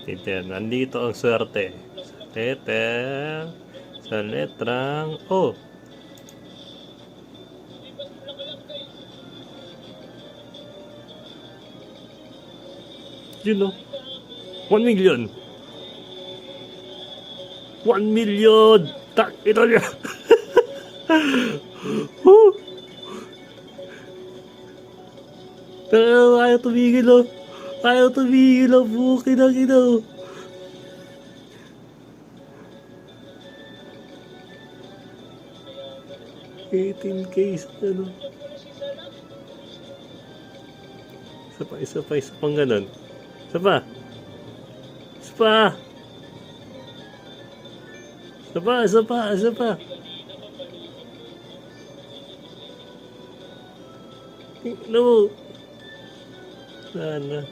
Peter, nandito ang swerte. Peter, sa letrang O. Yun o. 1 million. 1 million! Tak, ito niya. Pero ayaw tumigil o. Ayaw tumigil o. Bukin ang ina o. $18K sa ano. Isa pang ganun. Isa pa. No. Sana.